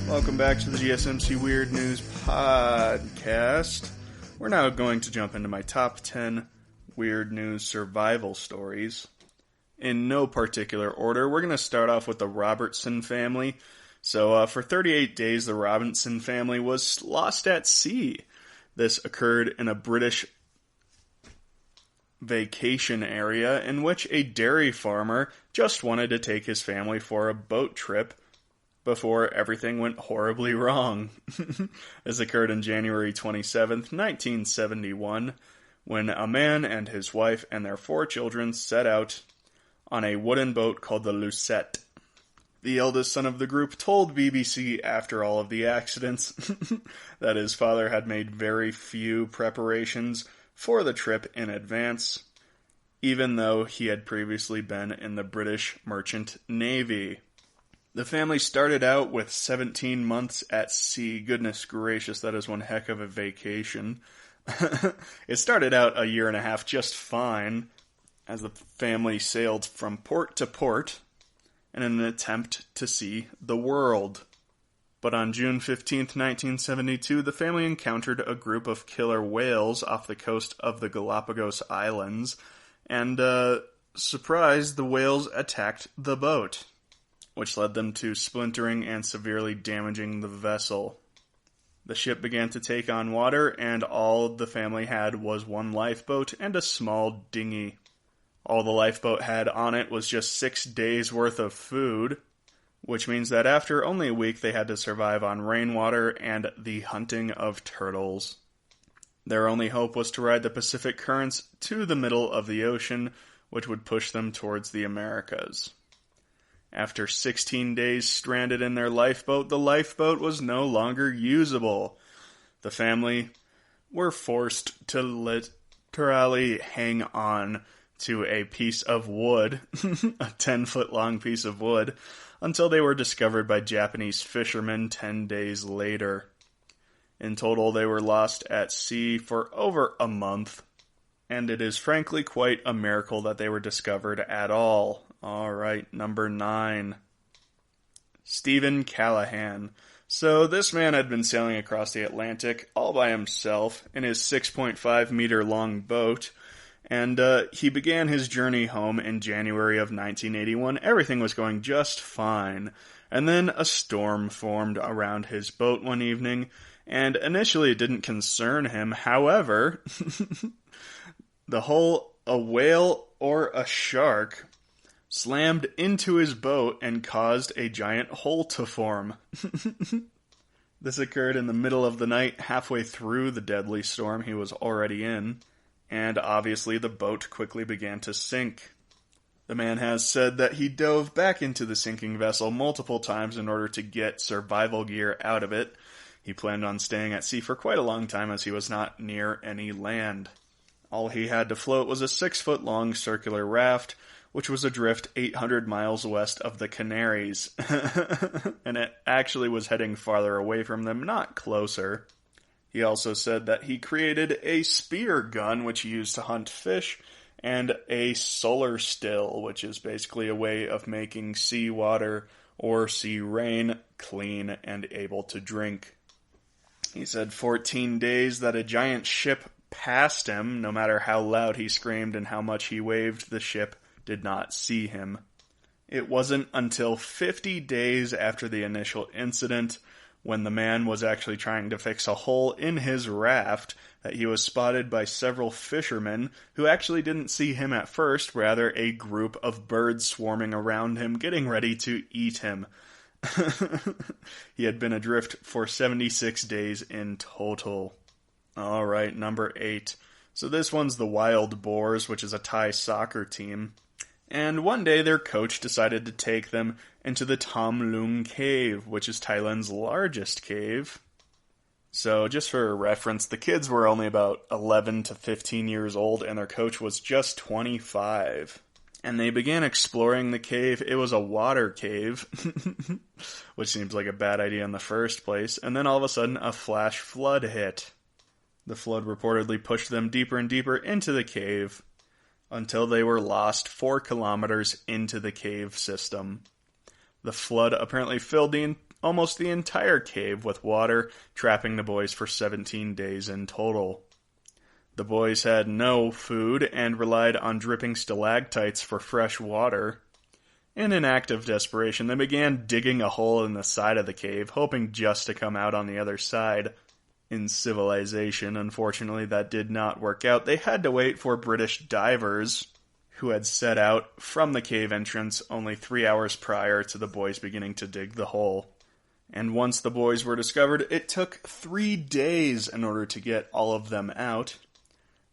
Welcome back to the GSMC Weird News Podcast. We're now going to jump into my top 10 weird news survival stories. In no particular order, we're going to start off with the Robertson family. So for 38 days, the Robinson family was lost at sea. This occurred in a British vacation area in which a dairy farmer just wanted to take his family for a boat trip before everything went horribly wrong. This occurred on January 27th, 1971, when a man and his wife and their 4 children set out on a wooden boat called the Lucette. The eldest son of the group told BBC after all of the accidents that his father had made very few preparations for the trip in advance, even though he had previously been in the British Merchant Navy. The family started out with 17 months at sea. Goodness gracious, that is one heck of a vacation. It started out a year and a half just fine, as the family sailed from port to port in an attempt to see the world. But on June 15th, 1972, the family encountered a group of killer whales off the coast of the Galapagos Islands, and, surprised, the whales attacked the boat, which led them to splintering and severely damaging the vessel. The ship began to take on water, and all the family had was one lifeboat and a small dinghy. All the lifeboat had on it was just 6 days' worth of food, which means that after only a week they had to survive on rainwater and the hunting of turtles. Their only hope was to ride the Pacific currents to the middle of the ocean, which would push them towards the Americas. After 16 days stranded in their lifeboat, the lifeboat was no longer usable. The family were forced to literally hang on to a piece of wood, a 10-foot long piece of wood, until they were discovered by Japanese fishermen 10 days later. In total, they were lost at sea for over a month, and it is frankly quite a miracle that they were discovered at all. Alright, number 9. Stephen Callahan. So this man had been sailing across the Atlantic all by himself in his 6.5 meter long boat, and he began his journey home in January of 1981. Everything was going just fine, and then a storm formed around his boat one evening, and initially it didn't concern him. However, a whale or a shark slammed into his boat and caused a giant hole to form. This occurred in the middle of the night, halfway through the deadly storm he was already in, and obviously the boat quickly began to sink. The man has said that he dove back into the sinking vessel multiple times in order to get survival gear out of it. He planned on staying at sea for quite a long time as he was not near any land. All he had to float was a 6-foot-long circular raft, which was adrift 800 miles west of the Canaries, and it actually was heading farther away from them, not closer. He also said that he created a spear gun, which he used to hunt fish, and a solar still, which is basically a way of making seawater or sea rain clean and able to drink. He said 14 days that a giant ship past him, no matter how loud he screamed and how much he waved, the ship did not see him. It wasn't until 50 days after the initial incident, when the man was actually trying to fix a hole in his raft, that he was spotted by several fishermen who actually didn't see him at first, rather a group of birds swarming around him, getting ready to eat him. He had been adrift for 76 days in total. Alright, number 8. So this one's the Wild Boars, which is a Thai soccer team. And one day their coach decided to take them into the Canoodling Cave, which is Thailand's largest cave. So just for reference, the kids were only about 11 to 15 years old and their coach was just 25. And they began exploring the cave. It was a water cave, which seems like a bad idea in the first place. And then all of a sudden, a flash flood hit. The flood reportedly pushed them deeper and deeper into the cave until they were lost 4 kilometers into the cave system. The flood apparently filled almost the entire cave with water, trapping the boys for 17 days in total. The boys had no food and relied on dripping stalactites for fresh water. In an act of desperation, they began digging a hole in the side of the cave, hoping just to come out on the other side. In civilization, unfortunately, that did not work out. They had to wait for British divers, who had set out from the cave entrance only 3 hours prior to the boys beginning to dig the hole. And once the boys were discovered, it took 3 days in order to get all of them out.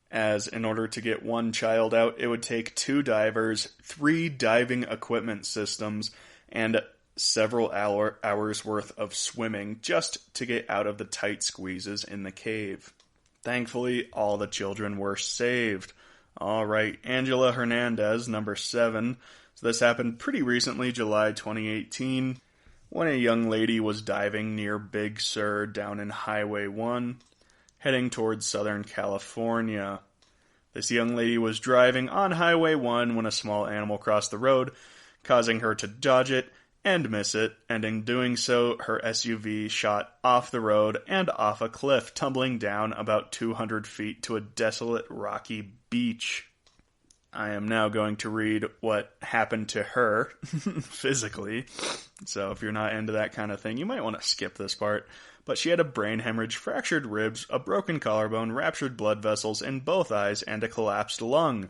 As in order to get one child out, it would take 2 divers, 3 diving equipment systems, and several hours worth of swimming just to get out of the tight squeezes in the cave. Thankfully, all the children were saved. Alright, Angela Hernandez, number 7. So this happened pretty recently, July 2018, when a young lady was diving near Big Sur down in Highway 1, heading towards Southern California. This young lady was driving on Highway 1 when a small animal crossed the road, causing her to dodge it and miss it, and in doing so, her SUV shot off the road and off a cliff, tumbling down about 200 feet to a desolate rocky beach. I am now going to read what happened to her, physically. So if you're not into that kind of thing, you might want to skip this part. But she had a brain hemorrhage, fractured ribs, a broken collarbone, ruptured blood vessels in both eyes, and a collapsed lung.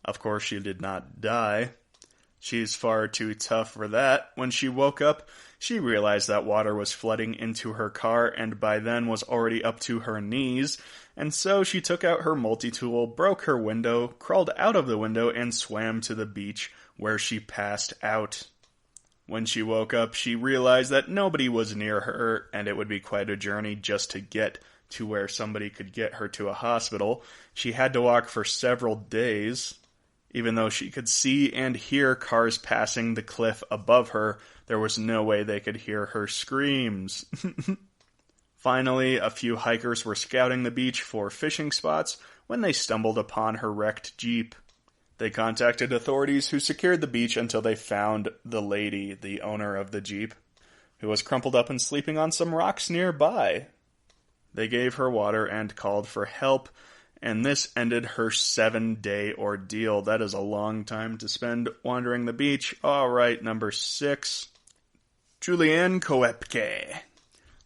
Of course, she did not die. She's far too tough for that. When she woke up, she realized that water was flooding into her car and by then was already up to her knees, and so she took out her multi-tool, broke her window, crawled out of the window, and swam to the beach, where she passed out. When she woke up, she realized that nobody was near her, and it would be quite a journey just to get to where somebody could get her to a hospital. She had to walk for several days. Even though she could see and hear cars passing the cliff above her, there was no way they could hear her screams. Finally, a few hikers were scouting the beach for fishing spots when they stumbled upon her wrecked Jeep. They contacted authorities who secured the beach until they found the lady, the owner of the Jeep, who was crumpled up and sleeping on some rocks nearby. They gave her water and called for help, and this ended her 7-day ordeal. That is a long time to spend wandering the beach. Alright, number 6. Julianne Koepke.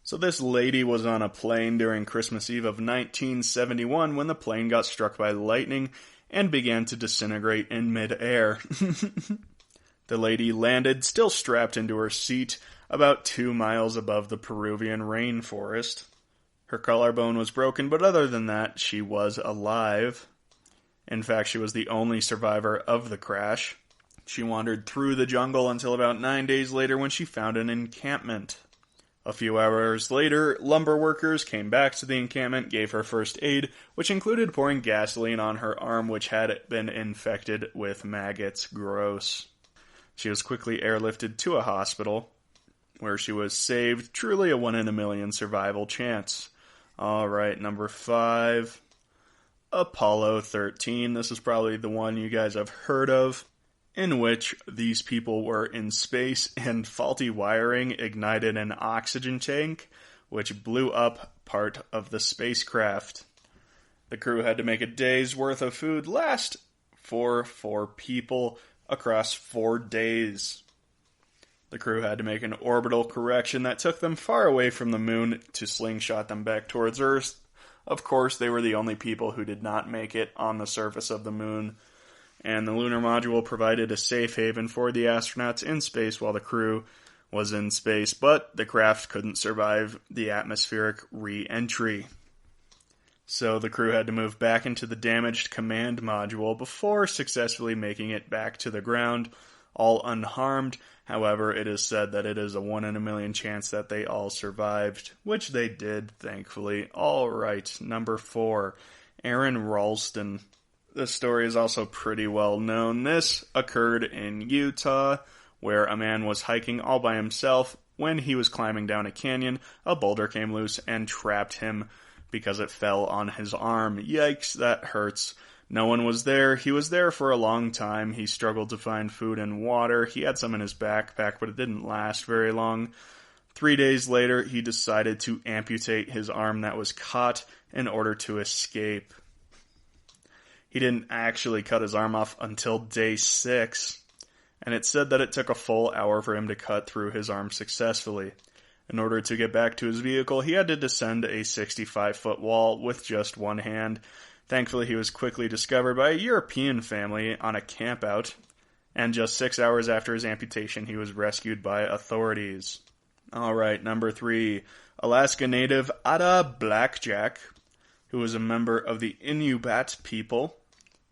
So this lady was on a plane during Christmas Eve of 1971 when the plane got struck by lightning and began to disintegrate in midair. The lady landed, still strapped into her seat, about 2 miles above the Peruvian rainforest. Her collarbone was broken, but other than that, she was alive. In fact, she was the only survivor of the crash. She wandered through the jungle until about 9 days later when she found an encampment. A few hours later, lumber workers came back to the encampment, gave her first aid, which included pouring gasoline on her arm, which had been infected with maggots. Gross. She was quickly airlifted to a hospital, where she was saved. Truly a 1 in a million survival chance. Alright, number 5. Apollo 13. This is probably the one you guys have heard of, in which these people were in space and faulty wiring ignited an oxygen tank, which blew up part of the spacecraft. The crew had to make a day's worth of food last for 4 people across 4 days. The crew had to make an orbital correction that took them far away from the moon to slingshot them back towards Earth. Of course, they were the only people who did not make it on the surface of the moon, and the lunar module provided a safe haven for the astronauts in space while the crew was in space, but the craft couldn't survive the atmospheric re-entry. So the crew had to move back into the damaged command module before successfully making it back to the ground, all unharmed. However, it is said that it is a 1 in a million chance that they all survived, which they did, thankfully. Alright, number 4, Aaron Ralston. This story is also pretty well known. This occurred in Utah, where a man was hiking all by himself. When he was climbing down a canyon, a boulder came loose and trapped him because it fell on his arm. Yikes, that hurts. No one was there. He was there for a long time. He struggled to find food and water. He had some in his backpack, but it didn't last very long. 3 days later, he decided to amputate his arm that was caught in order to escape. He didn't actually cut his arm off until day 6, and it said that it took a full hour for him to cut through his arm successfully. In order to get back to his vehicle, he had to descend a 65-foot wall with just one hand. Thankfully, he was quickly discovered by a European family on a campout, and just 6 hours after his amputation, he was rescued by authorities. Alright, number 3, Alaska native Ada Blackjack, who was a member of the Inuit people,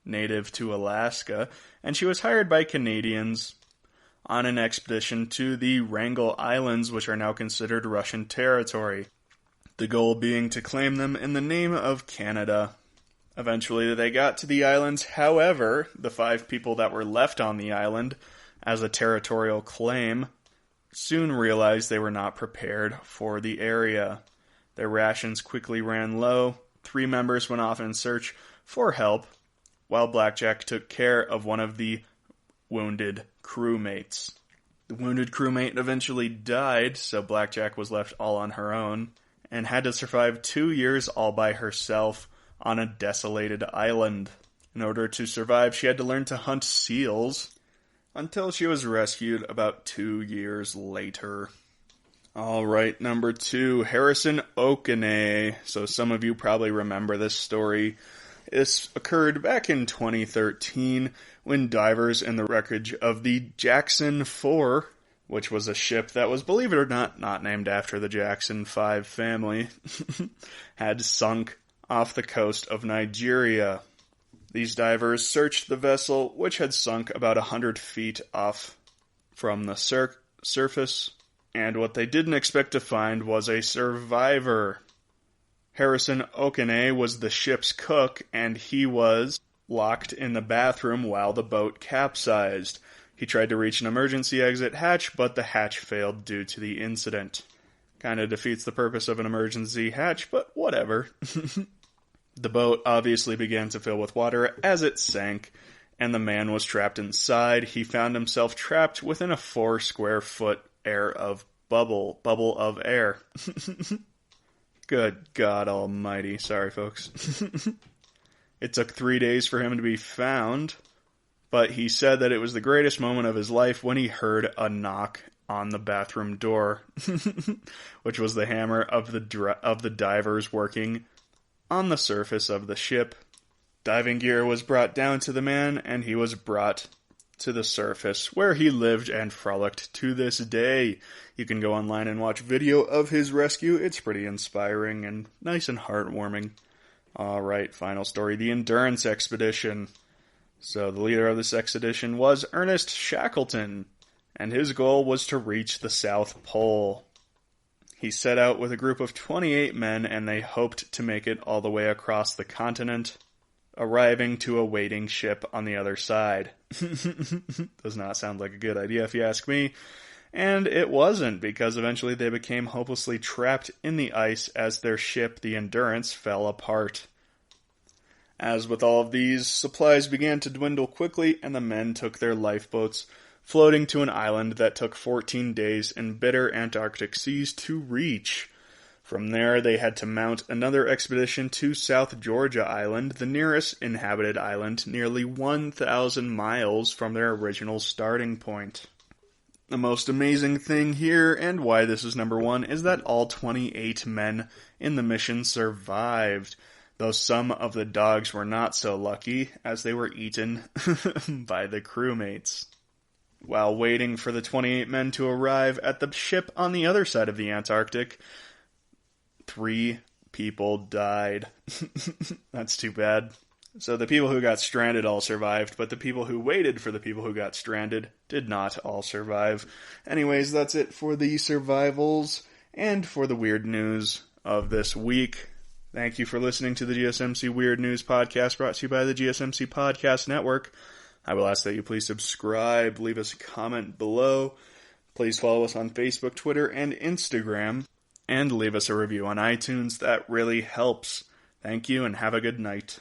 native to Alaska, and she was hired by Canadians on an expedition to the Wrangel Islands, which are now considered Russian territory, the goal being to claim them in the name of Canada. Eventually they got to the islands. However, the 5 people that were left on the island as a territorial claim soon realized they were not prepared for the area. Their rations quickly ran low. 3 members went off in search for help, while Blackjack took care of one of the wounded crewmates. The wounded crewmate eventually died, so Blackjack was left all on her own, and had to survive 2 years all by herself on a desolated island. In order to survive, she had to learn to hunt seals, until she was rescued about 2 years later. Alright, number 2, Harrison Okene. So some of you probably remember this story. This occurred back in 2013 when divers in the wreckage of the Jackson 4, which was a ship that was, believe it or not named after the Jackson 5 family, had sunk off the coast of Nigeria. These divers searched the vessel, which had sunk about 100 feet off from the surface, and what they didn't expect to find was a survivor. Harrison Okene was the ship's cook, and he was locked in the bathroom while the boat capsized. He tried to reach an emergency exit hatch, but the hatch failed due to the incident. Kinda defeats the purpose of an emergency hatch, but whatever. The boat obviously began to fill with water as it sank, and the man was trapped inside. He found himself trapped within a 4 square foot bubble of air. Good God almighty. Sorry, folks. It took 3 days for him to be found, but he said that it was the greatest moment of his life when he heard a knock on the bathroom door, which was the hammer of the divers working on the surface of the ship. Diving gear was brought down to the man, and he was brought to the surface, where he lived and frolicked to this day. You can go online and watch video of his rescue. It's pretty inspiring and nice and heartwarming. Alright, final story, the Endurance Expedition. So the leader of this expedition was Ernest Shackleton, and his goal was to reach the South Pole. He set out with a group of 28 men, and they hoped to make it all the way across the continent, arriving to a waiting ship on the other side. Does not sound like a good idea if you ask me. And it wasn't, because eventually they became hopelessly trapped in the ice as their ship, the Endurance, fell apart. As with all of these, supplies began to dwindle quickly, and the men took their lifeboats, floating to an island that took 14 days in bitter Antarctic seas to reach. From there, they had to mount another expedition to South Georgia Island, the nearest inhabited island, nearly 1,000 miles from their original starting point. The most amazing thing here, and why this is number one, is that all 28 men in the mission survived, though some of the dogs were not so lucky, as they were eaten by the crewmates. While waiting for the 28 men to arrive at the ship on the other side of the Antarctic, 3 people died. That's too bad. So the people who got stranded all survived, but the people who waited for the people who got stranded did not all survive. Anyways, that's it for the survivals and for the weird news of this week. Thank you for listening to the GSMC Weird News Podcast, brought to you by the GSMC Podcast Network. I will ask that you please subscribe, leave us a comment below. Please follow us on Facebook, Twitter, and Instagram. And leave us a review on iTunes. That really helps. Thank you and have a good night.